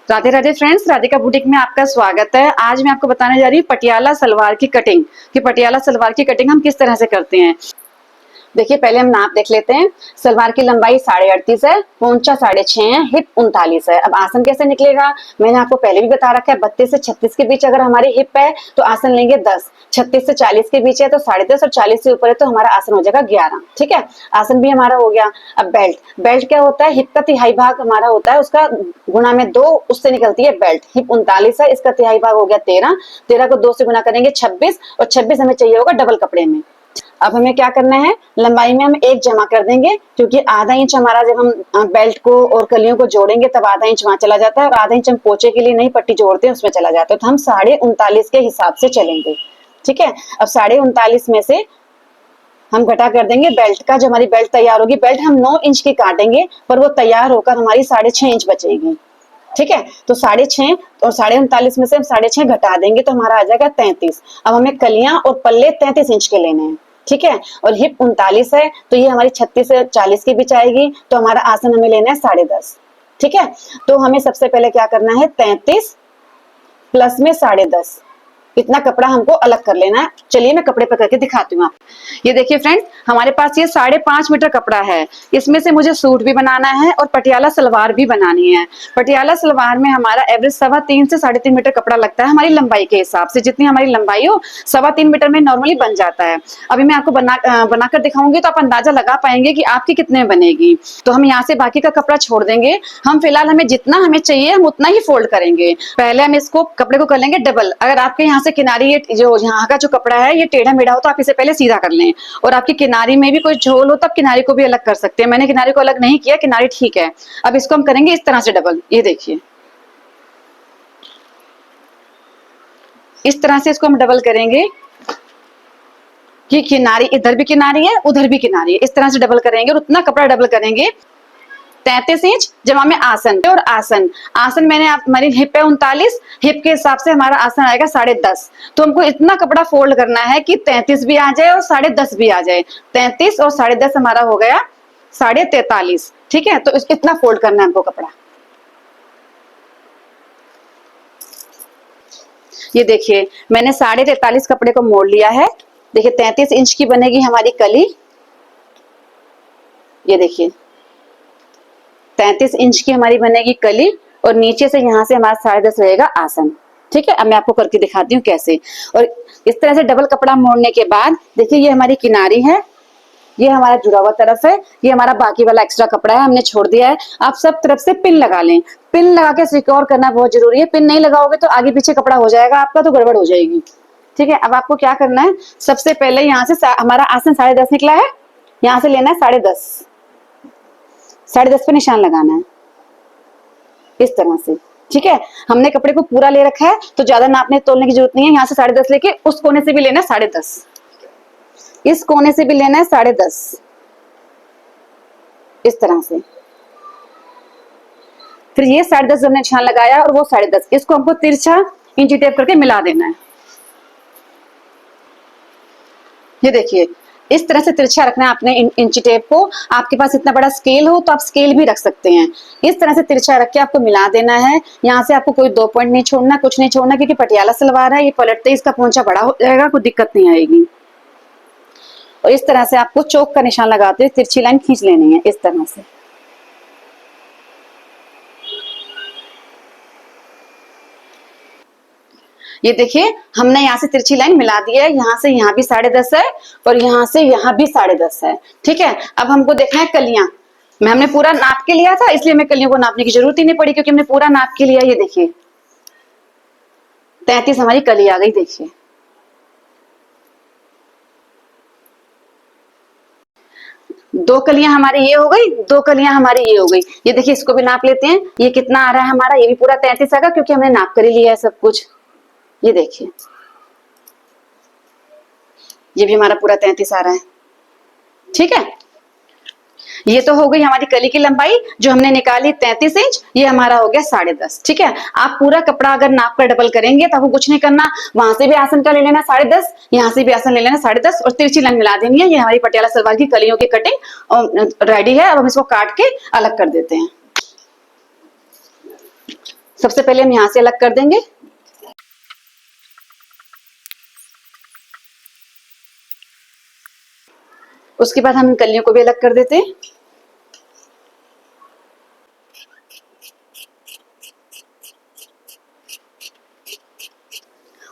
Radhe Radhe friends, Radhika boutique में आपका स्वागत है। आज मैं आपको बताने जा रही हूँ पटियाला सलवार की कटिंग कि पटियाला सलवार की कटिंग हम किस तरह से करते हैं। देखिए, पहले हम नाप देख लेते हैं। सलवार की लंबाई 38.5 है, पोंचा 6.5 है, हिप 39 है। अब आसन कैसे निकलेगा, मैंने आपको पहले भी बता रखा है। 32 से 36 के बीच अगर हमारी हिप है तो आसन लेंगे 10, 36 से 40 के बीच है तो 10.5 और 40 से ऊपर है तो हमारा आसन हो जाएगा 11। ठीक है, आसन भी हमारा हो गया। अब बेल्ट, बेल्ट क्या होता है, हिप का तिहाई भाग हमारा होता है, उसका गुणा में 2, उससे निकलती है बेल्ट। हिप 39 है, इसका तिहाई भाग हो गया 13, 13 को 2 से गुना करेंगे 26, और 26 हमें चाहिए होगा डबल कपड़े में। अब हमें क्या करना है, लंबाई में हम 1 जमा कर देंगे, क्योंकि आधा इंच हमारा जब हम बेल्ट को और कलियों को जोड़ेंगे तब आधा इंच वहां चला जाता है, और आधा इंच हम पोचे के लिए नहीं पट्टी जोड़ते हैं उसमें चला जाता है, तो हम 39.5 के हिसाब से चलेंगे। ठीक है, अब 39.5 में से हम घटा कर देंगे बेल्ट का। जो हमारी बेल्ट तैयार होगी, बेल्ट हम 9 इंच की काटेंगे पर वो तैयार होकर हमारी 6.5 इंच बचेगी। ठीक है, तो 6.5 और 39.5 में से हम 6.5 घटा देंगे तो हमारा आ जाएगा 33। अब हमें कलियां और पल्ले 33 इंच के लेने हैं। ठीक है, और हिप 39 है तो ये हमारी 36 से 40 के बीच आएगी, तो हमारा आसन हमें लेना है 10.5। ठीक है, तो हमें सबसे पहले क्या करना है, 33 प्लस में 10.5, इतना कपड़ा हमको अलग कर लेना है। चलिए मैं कपड़े पर करके दिखाती हूँ आपको। ये देखिए फ्रेंड्स, हमारे पास ये 5.5 मीटर कपड़ा है। इसमें से मुझे सूट भी बनाना है और पटियाला सलवार भी बनानी है। पटियाला सलवार में हमारा एवरेज 3.25 से 3.5 मीटर कपड़ा लगता है, हमारी लंबाई के हिसाब से। जितनी हमारी लंबाई हो 3.25 मीटर में नॉर्मली बन जाता है। अभी मैं आपको बनाकर दिखाऊंगी तो आप अंदाजा लगा पाएंगे कि आपकी कितने बनेगी। तो हम यहाँ से बाकी का कपड़ा छोड़ देंगे। हम फिलहाल हमें जितना हमें चाहिए हम उतना ही फोल्ड करेंगे। पहले हम इसको कपड़े को कर लेंगे डबल। अगर आपके यहाँ से किनारी, ये जो यहाँ का जो कपड़ा है ये टेढ़ा मेढ़ा हो तो आप इसे पहले सीधा कर लें, और आपकी किनारी में भी कोई झोल हो तब किनारी को भी अलग कर सकते हैं। मैंने किनारी को अलग नहीं किया, किनारी ठीक है। अब इसको हम करेंगे इस तरह से डबल। ये देखिए, इस तरह से इसको हम डबल करेंगे कि किनारी, इधर भी किनारी है उधर भी किनारी है, इस तरह से डबल करेंगे और उतना कपड़ा डबल करेंगे। 33 इंच जमा में आसन, और आसन आसन मैंने हमारी हिप है 39, हिप के हिसाब से हमारा आसन आएगा 10.5। तो हमको इतना कपड़ा फोल्ड करना है कि 33 भी आ जाए और 10.5 भी आ जाए। 33 और 10.5 हमारा हो गया 43.5। ठीक है, तो इतना फोल्ड करना है हमको कपड़ा। ये देखिए, मैंने 43.5 कपड़े को मोड़ लिया है। देखिए, 33 इंच की बनेगी हमारी कली। ये देखिए, 33 इंच की हमारी बनेगी कली, और नीचे से यहाँ से हमारा 10.5 रहेगा आसन। ठीक है, अब मैं आपको करके दिखाती हूँ कैसे। और इस तरह से डबल कपड़ा मोड़ने के बाद देखिए, ये हमारी किनारी है, ये हमारा जुड़ा हुआ तरफ है, ये हमारा बाकी वाला एक्स्ट्रा कपड़ा है हमने छोड़ दिया है। आप सब तरफ से पिन लगा लें। पिन लगा के सिक्योर करना बहुत जरूरी है। पिन नहीं लगाओगे तो आगे पीछे कपड़ा हो जाएगा आपका, तो गड़बड़ हो जाएगी। ठीक है, अब आपको क्या करना है, सबसे पहले यहाँ से हमारा आसन 10.5 निकला है, यहाँ से लेना है 10.5, 10.5 पे निशान लगाना है इस तरह से। ठीक है, हमने कपड़े को पूरा ले रखा है तो ज्यादा नापने तोलने की जरूरत नहीं है। यहाँ से 10.5 लेके उस कोने से भी लेना है 10.5, इस कोने से भी लेना है 10.5, इस तरह से। फिर ये 10.5 हमने निशान लगाया और वो 10.5, इसको हमको तिरछा इंची टेप करके मिला देना है। ये देखिए, इस तरह से तिरछा रखना है अपने इंची टेप को। आपके पास इतना बड़ा स्केल हो तो आप स्केल भी रख सकते हैं। इस तरह से तिरछा रख के आपको मिला देना है। यहाँ से आपको कोई 2 पॉइंट नहीं छोड़ना, कुछ नहीं छोड़ना, क्योंकि पटियाला सलवार है, ये पलटते ही इसका पोंचा बड़ा हो जाएगा, कोई दिक्कत नहीं आएगी। और इस तरह से आपको चौक का निशान लगाते हुए तिरछी लाइन खींच लेनी है इस तरह से। ये देखिए, हमने यहाँ से तिरछी लाइन मिला दी है। यहाँ से यहाँ भी 10.5 है और यहाँ से यहाँ भी 10.5 है। ठीक है, अब हमको देखना है कलियां। हमने पूरा नाप के लिया था, इसलिए हमें कलियों को नापने की जरूरत ही नहीं पड़ी, क्योंकि हमने पूरा नाप के लिया। ये देखिए, 33 हमारी कली आ गई। देखिए, दो कलियां हमारी ये हो गई, 2 कलियां हमारी ये हो गई। ये देखिए, इसको भी नाप लेते हैं। ये कितना आ रहा है हमारा, ये भी पूरा 33 आएगा, क्योंकि हमने नाप कर ही लिया है सब कुछ। ये देखिए, ये भी हमारा पूरा 33 आ रहा है। ठीक है, ये तो हो गई हमारी कली की लंबाई जो हमने निकाली 33 इंच, ये हमारा हो गया 10.5। ठीक है, आप पूरा कपड़ा अगर नाप कर डबल करेंगे तो आपको कुछ नहीं करना, वहां से भी आसन का ले लेना 10.5, यहाँ से भी आसन ले लेना 10.5, और तिरछी लाइन मिला देनी है। ये हमारी पटियाला सलवार की कलियों की कटिंग रेडी है। अब हम इसको काट के अलग कर देते हैं। सबसे पहले हम यहाँ से अलग कर देंगे। उसके बाद हम इन कलियों को भी अलग कर देते हैं।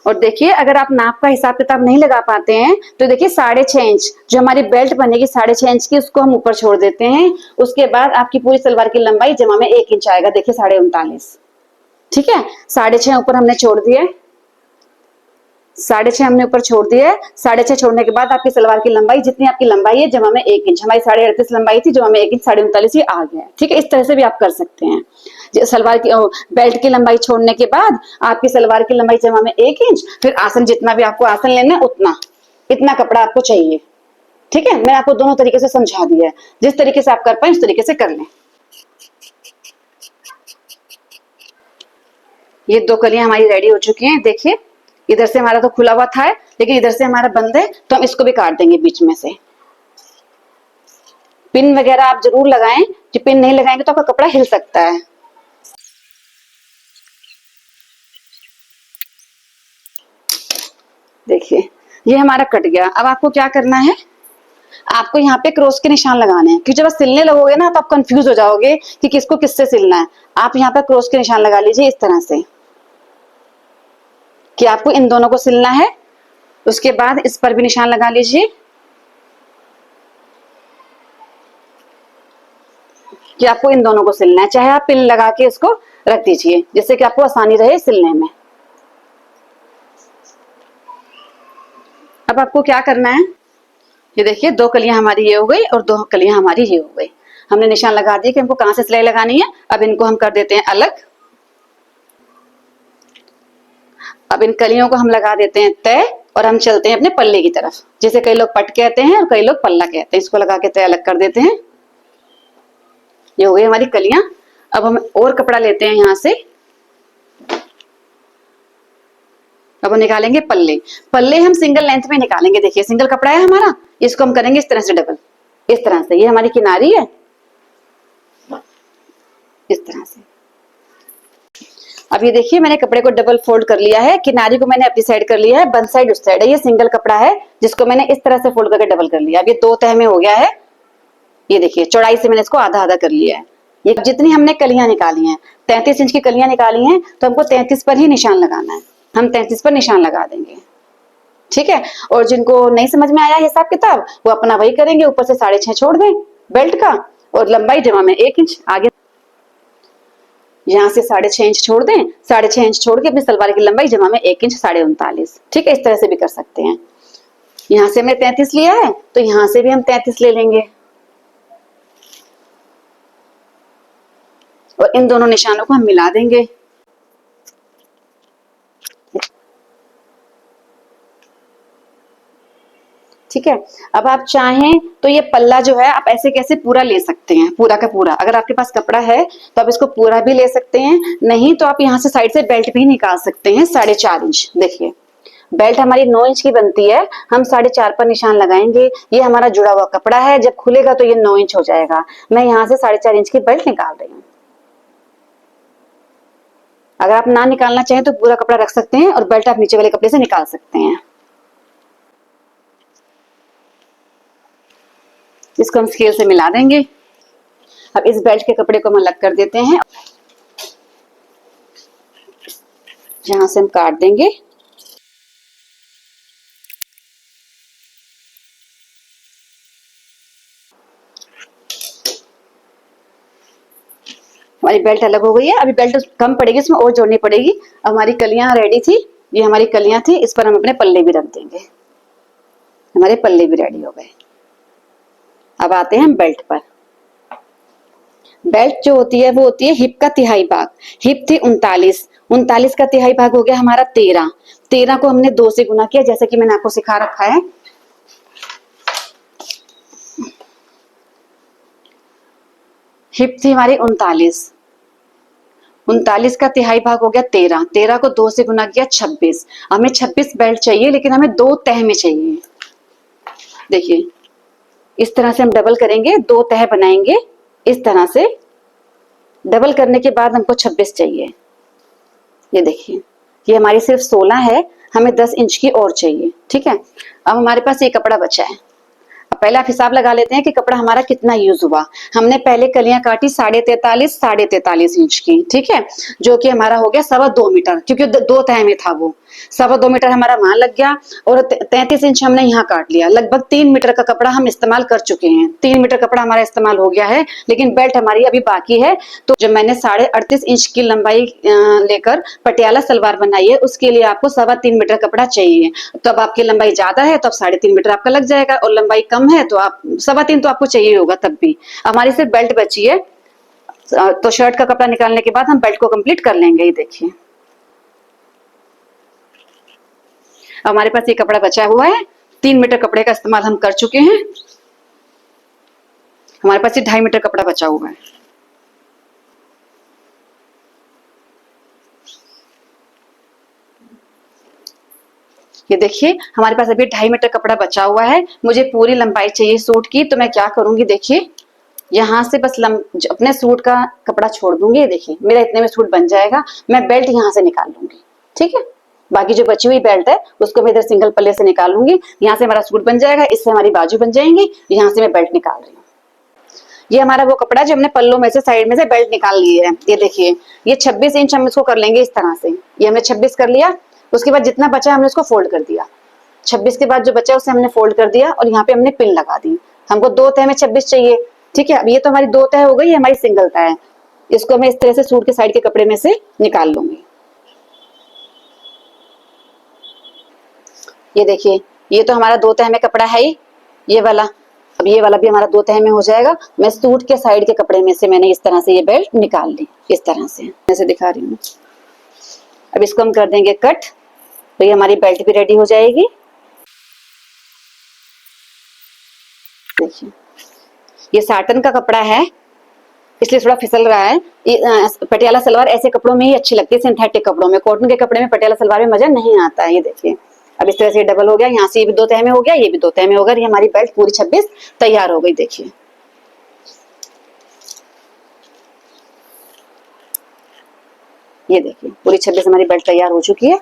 और देखिए, अगर आप नाप का हिसाब किताब नहीं लगा पाते हैं तो देखिए 6.5 इंच जो हमारी बेल्ट बनेगी 6.5 इंच की, उसको हम ऊपर छोड़ देते हैं। उसके बाद आपकी पूरी सलवार की लंबाई जमा में 1 इंच आएगा। देखिए 39.5, ठीक है। 6.5 ऊपर हमने छोड़ दिए, 6.5 हमने ऊपर छोड़ दिया है। 6.5 छोड़ने के बाद आपकी सलवार की लंबाई जितनी आपकी लंबाई है जमा में 1 इंच, हमारी 38.5 लंबाई थी, जमा में 1 इंच 39.5 ये आ गया है, ठीक है। इस तरह से भी आप कर सकते हैं। सलवार की बेल्ट की लंबाई छोड़ने के बाद आपकी सलवार की लंबाई जमा में 1 इंच, फिर आसन जितना भी आपको आसन लेना है उतना, इतना कपड़ा आपको चाहिए, ठीक है। मैं आपको दोनों तरीके से समझा दिया है, जिस तरीके से आप कर पाए उस तरीके से कर लें। ये 2 कलियां हमारी रेडी हो चुकी हैं। देखिए इधर से हमारा तो खुला हुआ था, लेकिन इधर से हमारा बंद है, तो हम इसको भी काट देंगे बीच में से। पिन वगैरह आप जरूर लगाएं, कि पिन नहीं लगाएंगे तो आपका कपड़ा हिल सकता है। देखिए ये हमारा कट गया। अब आपको क्या करना है, आपको यहाँ पे क्रॉस के निशान लगाने हैं, क्योंकि जब आप सिलने लगोगे ना तो आप कंफ्यूज हो जाओगे कि किसको किससे सिलना है। आप यहाँ पे क्रॉस के निशान लगा लीजिए इस तरह से, कि आपको इन दोनों को सिलना है। उसके बाद इस पर भी निशान लगा लीजिए कि आपको इन दोनों को सिलना है। चाहे आप पिन लगा के इसको रख दीजिए, जिससे कि आपको आसानी रहे सिलने में। अब आपको क्या करना है, ये देखिए 2 कलियां हमारी ये हो गई और 2 कलियां हमारी ये हो गई। हमने निशान लगा दिए कि हमको कहां से सिलाई लगानी है। अब इनको हम कर देते हैं अलग। अब इन कलियों को हम लगा देते हैं तय, और हम चलते हैं अपने पल्ले की तरफ, जिसे कई लोग पट कहते हैं और कई लोग पल्ला कहते हैं। इसको लगा के तय अलग कर देते हैं। ये हो गई हमारी कलियां। अब हम और कपड़ा लेते हैं यहाँ से, अब हम निकालेंगे पल्ले। पल्ले हम सिंगल लेंथ में निकालेंगे। देखिए सिंगल कपड़ा है हमारा, इसको हम करेंगे इस तरह से डबल, इस तरह से। ये हमारी किनारी है, इस तरह से। अब ये देखिए मैंने कपड़े को डबल फोल्ड कर लिया है, किनारी को मैंने अपनी साइड कर लिया है, बंद साइड उस साइड है। ये सिंगल कपड़ा है जिसको मैंने इस तरह से फोल्ड करके डबल कर लिया। अब ये 2 तह में हो गया है। ये देखिए चौड़ाई से मैंने इसको आधा आधा कर लिया है। ये जितनी हमने कलियां निकाली हैं, 33 इंच की कलियां निकाली हैं, तो हमको 33 पर ही निशान लगाना है। हम 33 पर निशान लगा देंगे, ठीक है। और जिनको नहीं समझ में आया हिसाब किताब, वो अपना वही करेंगे, ऊपर से 6.5 छोड़ दें बेल्ट का, और लंबाई जमा में 1 इंच आगे। यहाँ से 6.5 इंच छोड़ दें, 6.5 इंच छोड़ के अपनी सलवार की लंबाई जमा में 1 इंच 39.5, ठीक है। इस तरह से भी कर सकते हैं। यहाँ से हमने 33 लिया है, तो यहाँ से भी हम 33 ले लेंगे, और इन दोनों निशानों को हम मिला देंगे। ठीक है। अब आप चाहें तो ये पल्ला जो है आप ऐसे कैसे पूरा ले सकते हैं, पूरा का पूरा। अगर आपके पास कपड़ा है तो आप इसको पूरा भी ले सकते हैं, नहीं तो आप यहाँ से साइड से बेल्ट भी निकाल सकते हैं 4.5 इंच। देखिए बेल्ट हमारी 9 इंच की बनती है, हम 4.5 पर निशान लगाएंगे। ये हमारा जुड़ा हुआ कपड़ा है, जब खुलेगा तो ये 9 इंच हो जाएगा। मैं यहाँ से 4.5 इंच की बेल्ट निकाल रही हूँ। अगर आप ना निकालना चाहें तो पूरा कपड़ा रख सकते हैं और बेल्ट आप नीचे वाले कपड़े से निकाल सकते हैं। इसको हम स्केल से मिला देंगे। अब इस बेल्ट के कपड़े को हम अलग कर देते हैं, जहां से हम काट देंगे। हमारी बेल्ट अलग हो गई है। अभी बेल्ट कम पड़ेगी, इसमें और जोड़नी पड़ेगी। अब हमारी कलियां रेडी थी, ये हमारी कलियां थी, इस पर हम अपने पल्ले भी रख देंगे। हमारे पल्ले भी रेडी हो गए। अब आते हैं हम बेल्ट पर। बेल्ट जो होती है वो होती है हिप का तिहाई भाग। हिप थी 39, 39 का तिहाई भाग हो गया हमारा 13। 13 को हमने 2 से गुना किया, जैसे कि मैंने आपको सिखा रखा है। हिप थी हमारी 39, 39 का तिहाई भाग हो गया 13। 13 को 2 से गुना किया 26। हमें 26 बेल्ट चाहिए, लेकिन हमें 2 तह में चाहिए। देखिए इस तरह से हम डबल करेंगे, 2 तह बनाएंगे। इस तरह से डबल करने के बाद हमको 26 चाहिए। ये देखिए, ये हमारी सिर्फ 16 है, हमें 10 इंच की और चाहिए। ठीक है, अब हमारे पास ये कपड़ा बचा है। अब पहले आप हिसाब लगा लेते हैं कि कपड़ा हमारा कितना यूज हुआ। हमने पहले कलियां काटी 43.5 इंच की, ठीक है, जो कि हमारा हो गया 2.25 मीटर, क्योंकि दो तह में था वो। 2.25 मीटर हमारा वहां लग गया, और 33 इंच हमने यहाँ काट लिया। लगभग 3 मीटर का कपड़ा हम इस्तेमाल कर चुके हैं। 3 मीटर कपड़ा हमारा इस्तेमाल हो गया है, लेकिन बेल्ट हमारी अभी बाकी है। तो जो मैंने 38.5 इंच की लंबाई लेकर पटियाला सलवार बनाई है, उसके लिए आपको 3.25 मीटर कपड़ा चाहिए। तो अब आपकी लंबाई ज्यादा है तो अब 3.5 मीटर आपका लग जाएगा, और लंबाई कम है तो आप 3.25 तो आपको चाहिए होगा तब भी। हमारी सिर्फ बेल्ट बची है, तो शर्ट का कपड़ा निकालने के बाद हम बेल्ट को कंप्लीट कर लेंगे। ये देखिए, हमारे पास ये कपड़ा बचा हुआ है। 3 मीटर कपड़े का इस्तेमाल हम कर चुके हैं। हमारे पास ये 2.5 मीटर कपड़ा बचा हुआ है। ये देखिए, हमारे पास अभी 2.5 मीटर कपड़ा बचा हुआ है। मुझे पूरी लंबाई चाहिए सूट की, तो मैं क्या करूंगी, देखिए यहाँ से बस अपने सूट का कपड़ा छोड़ दूंगी। ये देखिए, मेरा इतने में सूट बन जाएगा। मैं बेल्ट यहाँ से निकाल लूंगी, ठीक है। बाकी जो बची हुई बेल्ट है उसको मैं इधर सिंगल पल्ले से निकाल लूंगी। यहाँ से हमारा सूट बन जाएगा, इससे हमारी बाजू बन जाएंगी। यहाँ से मैं बेल्ट निकाल रही हूँ। ये हमारा वो कपड़ा जो हमने पल्लों में से, साइड में से बेल्ट निकाल ली है। ये देखिए, ये 26 इंच हम इसको कर लेंगे इस तरह से। ये हमने 26 कर लिया। उसके बाद जितना बचा हमने उसको फोल्ड कर दिया। 26 के बाद जो बचा उसे हमने फोल्ड कर दिया, और यहाँ पे हमने पिन लगा दी। हमको 2 तह में 26 चाहिए, ठीक है। अब ये तो हमारी 2 तह हो गई, हमारी सिंगल तह है। इसको मैं इस तरह से सूट के साइड के कपड़े में से निकाल लूंगी। ये देखिए, ये तो हमारा 2 तह में कपड़ा है ही, ये वाला। अब ये वाला भी हमारा 2 तह में हो जाएगा। मैं सूट के साइड के कपड़े में से मैंने इस तरह से ये बेल्ट निकाल ली, इस तरह से ऐसे दिखा रही हूँ। अब इसको हम कर देंगे कट, तो ये हमारी बेल्ट भी रेडी हो जाएगी। देखिए, ये साटन का कपड़ा है, इसलिए थोड़ा फिसल रहा है। पटियाला सलवार ऐसे कपड़ों में ही अच्छी लगती है, सिंथेटिक कपड़ों में। कॉटन के कपड़े में पटियाला सलवार में मजा नहीं आता है। ये देखिए, अब इस तरह से डबल हो गया। यहाँ से ये भी 2 तह में हो गया, ये भी 2 तह में हो गया। ये हमारी बेल्ट पूरी 26 तैयार हो गई। देखिए, ये देखिए, पूरी 26 हमारी बेल्ट तैयार हो चुकी है।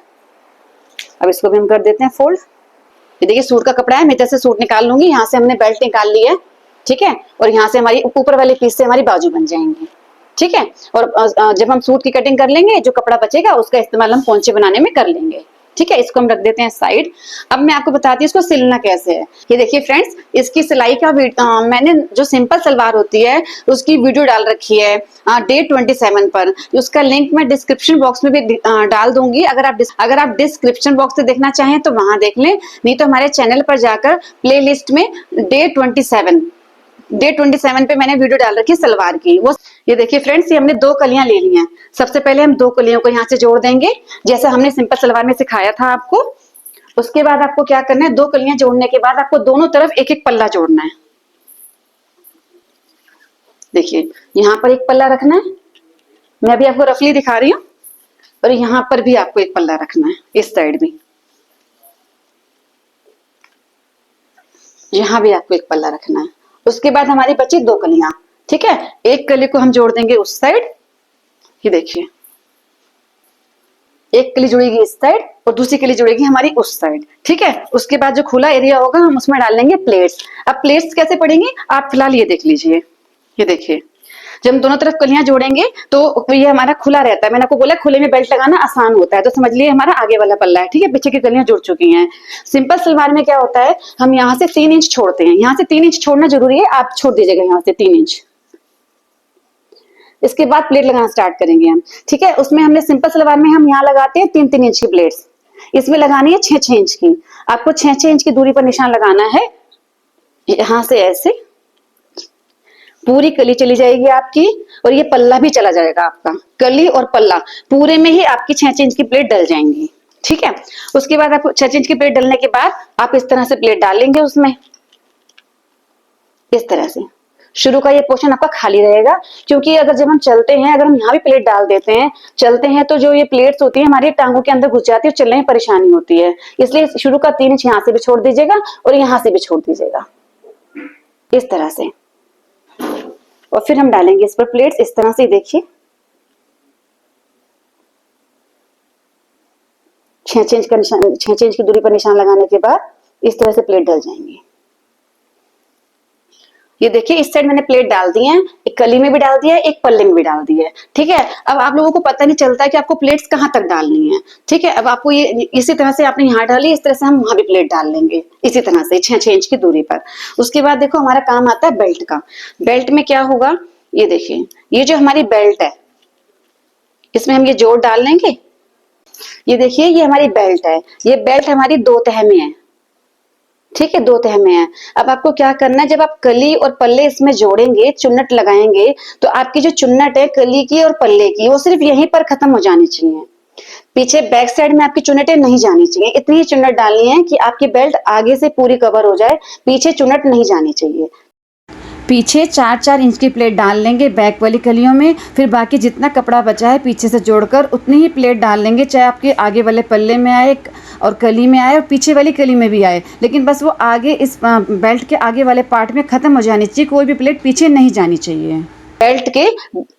अब इसको भी हम कर देते हैं फोल्ड। ये देखिए, सूट का कपड़ा है, मैं इधर से सूट निकाल लूंगी। यहाँ से हमने बेल्ट निकाल ली है, ठीक है। और यहाँ से हमारी ऊपर वाले पीस से हमारी बाजू बन जाएंगी, ठीक है। और जब हम सूट की कटिंग कर लेंगे, जो कपड़ा बचेगा उसका इस्तेमाल हम पोंचे बनाने में कर लेंगे, ठीक है। इसको हम रख देते हैं साइड। अब मैं आपको बताती हूँ इसको सिलना कैसे है। ये देखिए फ्रेंड्स, इसकी सिलाई का मैंने जो सिंपल सलवार होती है उसकी वीडियो डाल रखी है डे 27 पर। उसका लिंक मैं डिस्क्रिप्शन बॉक्स में भी डाल दूंगी। अगर आप डिस्क्रिप्शन बॉक्स से देखना चाहें तो वहां देख लें, नहीं तो हमारे चैनल पर जाकर प्ले लिस्ट में डे 27 पे मैंने वीडियो डाल रखी है सलवार की। वो ये देखिए फ्रेंड्स, ये हमने 2 कलियां ले ली हैं। सबसे पहले हम 2 कलियों को यहाँ से जोड़ देंगे, जैसा हमने सिंपल सलवार में सिखाया था आपको। उसके बाद आपको क्या करना है, 2 कलियां जोड़ने के बाद आपको दोनों तरफ एक एक पल्ला जोड़ना है। देखिए, यहाँ पर एक पल्ला रखना है, मैं अभी आपको रफली दिखा रही हूँ। और यहाँ पर भी आपको एक पल्ला रखना है, इस साइड भी। यहाँ भी आपको एक पल्ला रखना है। उसके बाद हमारी बची 2 कलियां, ठीक है। एक कली को हम जोड़ देंगे उस साइड। ये देखिए, एक कली जुड़ेगी इस साइड और दूसरी कली जुड़ेगी हमारी उस साइड, ठीक है। उसके बाद जो खुला एरिया होगा हम उसमें डाल लेंगे प्लेट्स। अब प्लेट्स कैसे पड़ेंगे आप फिलहाल ये देख लीजिए। ये देखिए, जब हम दोनों तरफ कलियां जोड़ेंगे तो ये हमारा खुला रहता है। मैंने आपको बोला खुले में बेल्ट लगाना आसान होता है, तो समझ लिए हमारा आगे वाला पल्ला है, ठीक है। पीछे की कलियां जुड़ चुकी हैं। सिंपल सलवार में क्या होता है, हम यहाँ से 3 इंच छोड़ते हैं। यहाँ से 3 इंच छोड़ना जरूरी है, आप छोड़ दीजिएगा यहाँ से 3 इंच। इसके बाद प्लेट लगाना स्टार्ट करेंगे हम, ठीक है। उसमें हमने सिंपल सलवार में हम यहाँ लगाते हैं 3-3 इंच की प्लेट्स। इसमें लगानी है 6-6 इंच की। आपको 6-6 इंच की दूरी पर निशान लगाना है। यहाँ से ऐसे पूरी कली चली जाएगी आपकी, और ये पल्ला भी चला जाएगा आपका। कली और पल्ला पूरे में ही आपकी 6-6 इंच की प्लेट डल जाएंगी, ठीक है। उसके बाद आपको 6 इंच की प्लेट डलने के बाद आप इस तरह से प्लेट डाल लेंगे उसमें, इस तरह से। शुरू का ये पोर्शन आपका खाली रहेगा, क्योंकि अगर जब हम चलते हैं, अगर हम यहाँ भी प्लेट डाल देते हैं, चलते हैं, तो जो ये प्लेट्स होती है हमारी टांगों के अंदर घुस जाती है, चलने में परेशानी होती है। इसलिए शुरू का 3 इंच यहाँ से भी छोड़ दीजिएगा और यहाँ से भी छोड़ दीजिएगा, इस तरह से। और फिर हम डालेंगे इस पर प्लेट्स इस तरह से। देखिए, 6 इंच का निशान, 6 इंच की दूरी पर निशान लगाने के बाद इस तरह से प्लेट डल जाएंगी। ये देखिए इस साइड मैंने प्लेट डाल दी है, एक कली में भी डाल दिया है, एक पल्ले में भी डाल दी है। ठीक है, अब आप लोगों को पता नहीं चलता है कि आपको प्लेट्स कहाँ तक डालनी है। ठीक है, अब आपको ये इसी तरह से आपने यहाँ डाली, इस तरह से हम वहां भी प्लेट डाल लेंगे इसी तरह से 6 इंच की दूरी पर। उसके बाद देखो हमारा काम आता है बेल्ट का। बेल्ट में क्या होगा, ये देखिए ये जो हमारी बेल्ट है इसमें हम ये जोड़ डाल लेंगे। ये देखिए ये हमारी बेल्ट है, ये बेल्ट हमारी 2 तह में है। ठीक है, 2 तह में है। अब आपको क्या करना है, जब आप कली और पल्ले इसमें जोड़ेंगे, चुन्नट लगाएंगे, तो आपकी जो चुन्नट है कली की और पल्ले की वो सिर्फ यहीं पर खत्म हो जानी चाहिए। पीछे बैक साइड में आपकी चुन्नटें नहीं जानी चाहिए। इतनी ही चुन्नट डालनी है कि आपकी बेल्ट आगे से पूरी कवर हो जाए, पीछे चुन्नट नहीं जानी चाहिए। पीछे 4-4 इंच की प्लेट डाल लेंगे बैक वाली कलियों में, फिर बाकी जितना कपड़ा बचा है पीछे से जोड़कर उतनी ही प्लेट डाल लेंगे, चाहे आपके आगे वाले पल्ले में आए और कली में आए और पीछे वाली कली में भी आए, लेकिन बस वो आगे इस बेल्ट के आगे वाले पार्ट में खत्म हो जानी चाहिए, कोई भी प्लेट पीछे नहीं जानी चाहिए। बेल्ट के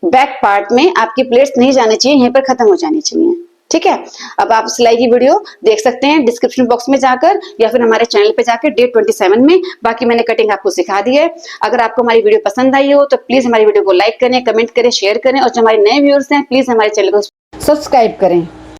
बैक पार्ट में आपकी प्लेट्स नहीं जानी चाहिए, यहीं पर खत्म हो जानी चाहिए। ठीक है, अब आप सिलाई की वीडियो देख सकते हैं डिस्क्रिप्शन बॉक्स में जाकर या फिर हमारे चैनल पे जाकर डे 27 में। बाकी मैंने कटिंग आपको सिखा दी है। अगर आपको हमारी वीडियो पसंद आई हो तो प्लीज हमारी वीडियो को लाइक करें, कमेंट करें, शेयर करें और जो हमारे नए व्यूअर्स हैं प्लीज हमारे चैनल को सब्सक्राइब करें।